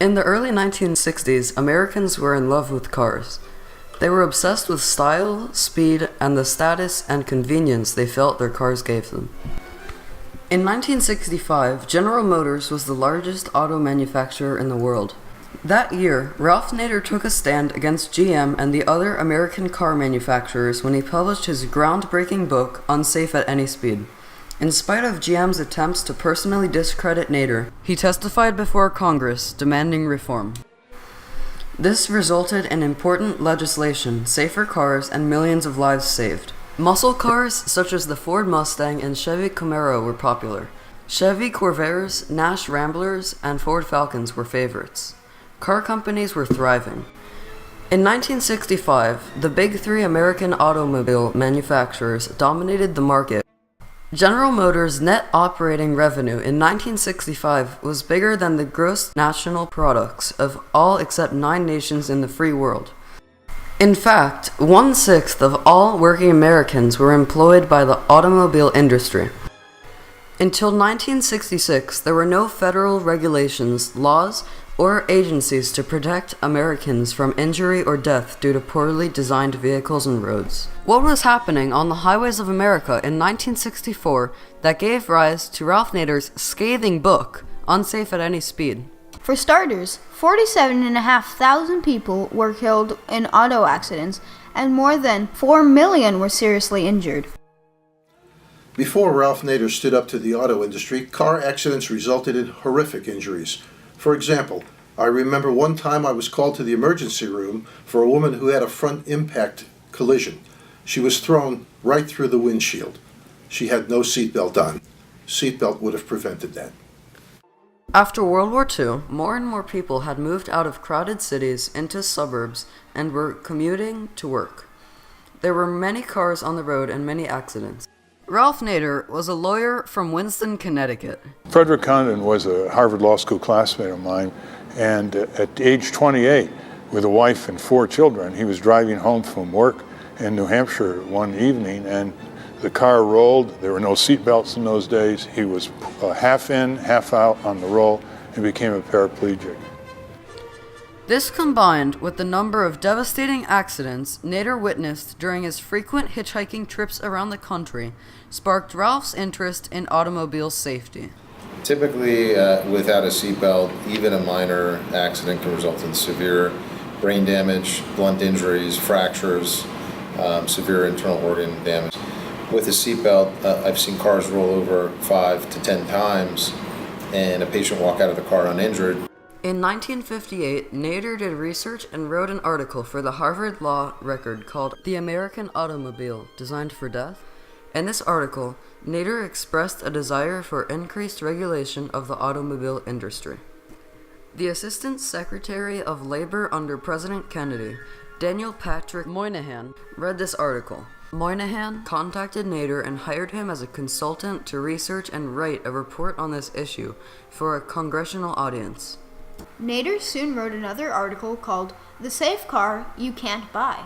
In the early 1960s, Americans were in love with cars. They were obsessed with style, speed, and the status and convenience they felt their cars gave them. In 1965, General Motors was the largest auto manufacturer in the world. That year, Ralph Nader took a stand against GM and the other American car manufacturers when he published his groundbreaking book, Unsafe at Any Speed. In spite of GM's attempts to personally discredit Nader, he testified before Congress demanding reform. This resulted in important legislation, safer cars, and millions of lives saved. Muscle cars such as the Ford Mustang and Chevy Camaro were popular. Chevy Corvairs, Nash Ramblers, and Ford Falcons were favorites. Car companies were thriving. In 1965, the big three American automobile manufacturers dominated the market. General Motors' net operating revenue in 1965 was bigger than the gross national products of all except 9 nations in the free world. In fact, 1/6 of all working Americans were employed by the automobile industry. Until 1966, there were no federal regulations, laws, or agencies to protect Americans from injury or death due to poorly designed vehicles and roads. What was happening on the highways of America in 1964 that gave rise to Ralph Nader's scathing book, Unsafe at Any Speed? For starters, 47,500 people were killed in auto accidents, and more than 4 million were seriously injured. Before Ralph Nader stood up to the auto industry, car accidents resulted in horrific injuries. For example, I remember one time I was called to the emergency room for a woman who had a front impact collision. She was thrown right through the windshield. She had no seatbelt on. Seatbelt would have prevented that. After World War II, more and more people had moved out of crowded cities into suburbs and were commuting to work. There were many cars on the road and many accidents. Ralph Nader was a lawyer from Winston, Connecticut. Frederick Condon was a Harvard Law School classmate of mine, and at age 28, with a wife and 4 children, he was driving home from work in New Hampshire one evening, and the car rolled. There were no seat belts in those days. He was half in, half out on the roll, and became a paraplegic. This combined with the number of devastating accidents Nader witnessed during his frequent hitchhiking trips around the country sparked Ralph's interest in automobile safety. Typically, without a seatbelt, even a minor accident can result in severe brain damage, blunt injuries, fractures, severe internal organ damage. With a seatbelt, I've seen cars roll over 5 to 10 times and a patient walk out of the car uninjured. In 1958, Nader did research and wrote an article for the Harvard Law Record called The American Automobile, Designed for Death. In this article, Nader expressed a desire for increased regulation of the automobile industry. The Assistant Secretary of Labor under President Kennedy, Daniel Patrick Moynihan, read this article. Moynihan contacted Nader and hired him as a consultant to research and write a report on this issue for a congressional audience. Nader soon wrote another article called The Safe Car You Can't Buy,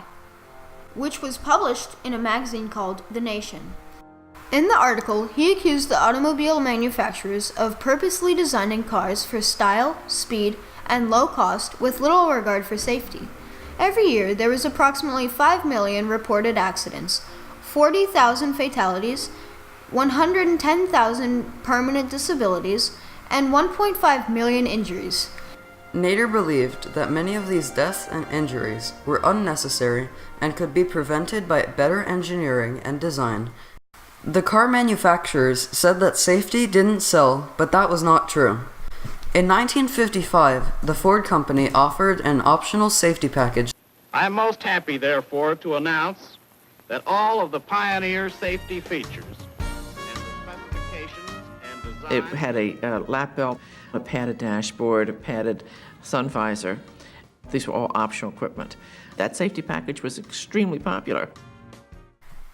which was published in a magazine called The Nation. In the article, he accused the automobile manufacturers of purposely designing cars for style, speed, and low cost with little regard for safety. Every year, there was approximately 5 million reported accidents, 40,000 fatalities, 110,000 permanent disabilities, and 1.5 million injuries. Nader believed that many of these deaths and injuries were unnecessary and could be prevented by better engineering and design. The car manufacturers said that safety didn't sell, but that was not true. In 1955, the Ford Company offered an optional safety package. I am most happy, therefore, to announce that all of the Pioneer safety features and the specifications and design... It had a lap belt, a padded dashboard, a padded sun visor. These were all optional equipment. That safety package was extremely popular.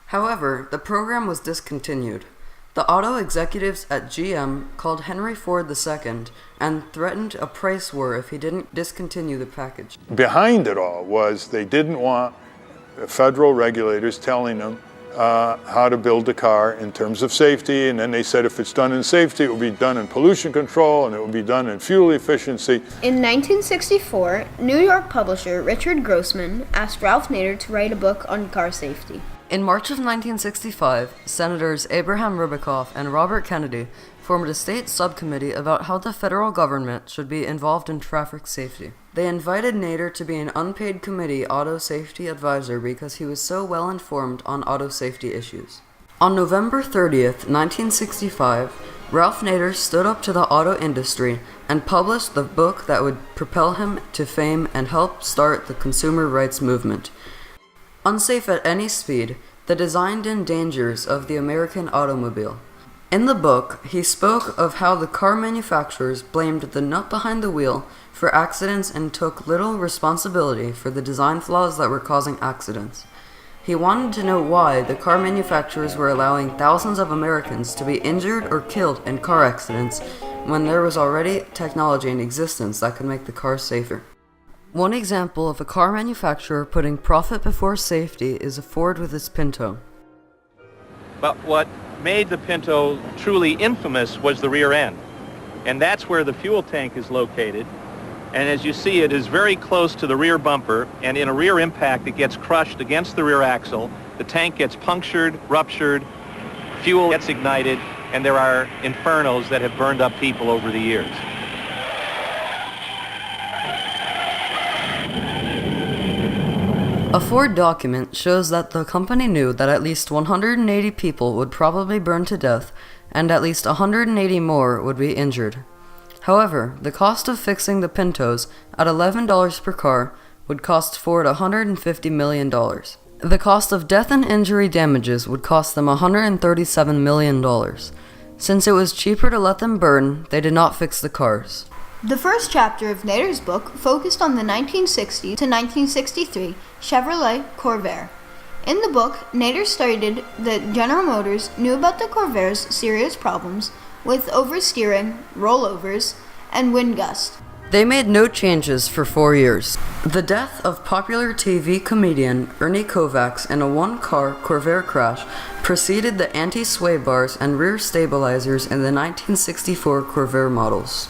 However, the program was discontinued. The auto executives at GM called Henry Ford II and threatened a price war if he didn't discontinue the package. Behind it all was they didn't want federal regulators telling them how to build a car in terms of safety, and then they said if it's done in safety, it will be done in pollution control, and it will be done in fuel efficiency. In 1964, New York publisher Richard Grossman asked Ralph Nader to write a book on car safety. In March of 1965, Senators Abraham Rubikoff and Robert Kennedy formed a state subcommittee about how the federal government should be involved in traffic safety. They invited Nader to be an unpaid committee auto safety advisor because he was so well informed on auto safety issues. On November 30th, 1965, Ralph Nader stood up to the auto industry and published the book that would propel him to fame and help start the consumer rights movement. Unsafe at Any Speed, The Design-In Dangers of the American Automobile. In the book, he spoke of how the car manufacturers blamed the nut behind the wheel for accidents and took little responsibility for the design flaws that were causing accidents. He wanted to know why the car manufacturers were allowing thousands of Americans to be injured or killed in car accidents when there was already technology in existence that could make the cars safer. One example of a car manufacturer putting profit before safety is Ford with its Pinto. But what made the Pinto truly infamous was the rear end. And that's where the fuel tank is located. And as you see, it is very close to the rear bumper, and in a rear impact, it gets crushed against the rear axle. The tank gets punctured, ruptured, fuel gets ignited, and there are infernos that have burned up people over the years. A Ford document shows that the company knew that at least 180 people would probably burn to death, and at least 180 more would be injured. However, the cost of fixing the Pintos at $11 per car would cost Ford $150 million. The cost of death and injury damages would cost them $137 million. Since it was cheaper to let them burn, they did not fix the cars. The first chapter of Nader's book focused on the 1960 to 1963 Chevrolet Corvair. In the book, Nader stated that General Motors knew about the Corvair's serious problems with oversteering, rollovers, and wind gust. They made no changes for 4 years. The death of popular TV comedian Ernie Kovacs in a one-car Corvair crash preceded the anti-sway bars and rear stabilizers in the 1964 Corvair models.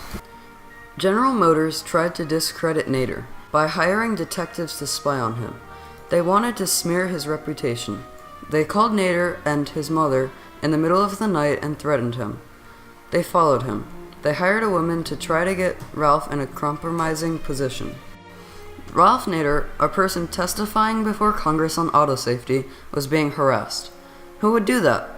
General Motors tried to discredit Nader by hiring detectives to spy on him. They wanted to smear his reputation. They called Nader and his mother in the middle of the night and threatened him. They followed him. They hired a woman to try to get Ralph in a compromising position. Ralph Nader, a person testifying before Congress on auto safety, was being harassed. Who would do that?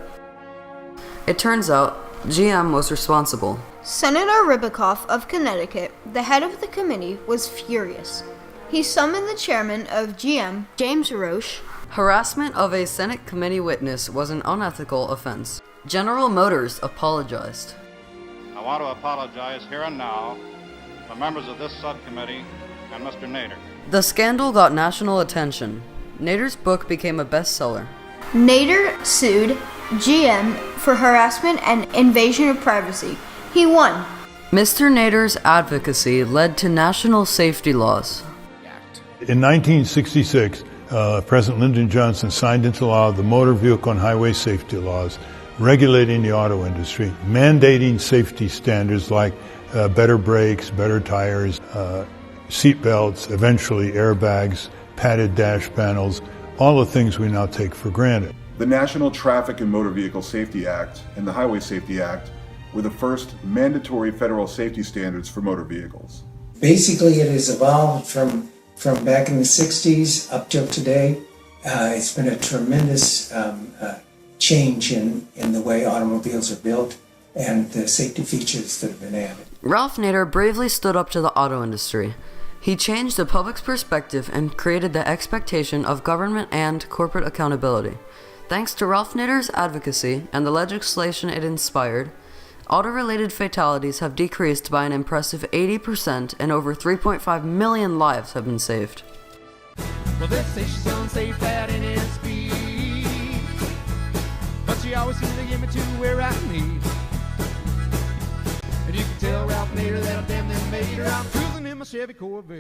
It turns out GM was responsible. Senator Rubikoff of Connecticut, the head of the committee, was furious. He summoned the chairman of GM, James Roche. Harassment of a Senate committee witness was an unethical offense. General Motors apologized. I want to apologize here and now to members of this subcommittee and Mr. Nader. The scandal got national attention. Nader's book became a bestseller. Nader sued GM for harassment and invasion of privacy. He won. Mr. Nader's advocacy led to national safety laws. In 1966, President Lyndon Johnson signed into law the Motor Vehicle and Highway Safety Laws, regulating the auto industry, mandating safety standards like better brakes, better tires, seat belts, eventually airbags, padded dash panels, all the things we now take for granted. The National Traffic and Motor Vehicle Safety Act and the Highway Safety Act were the first mandatory federal safety standards for motor vehicles. Basically, it has evolved from back in the 60s up till today. It's been a tremendous change in the way automobiles are built and the safety features that have been added. Ralph Nader bravely stood up to the auto industry. He changed the public's perspective and created the expectation of government and corporate accountability. Thanks to Ralph Nader's advocacy and the legislation it inspired, auto-related fatalities have decreased by an impressive 80% and over 3.5 million lives have been saved. Well, they say she's unsafe at any speed, but she always seems to get me to where I need. And you can tell Ralph Nader that I'm damn near made her. I'm cruising in my Chevy Corvair.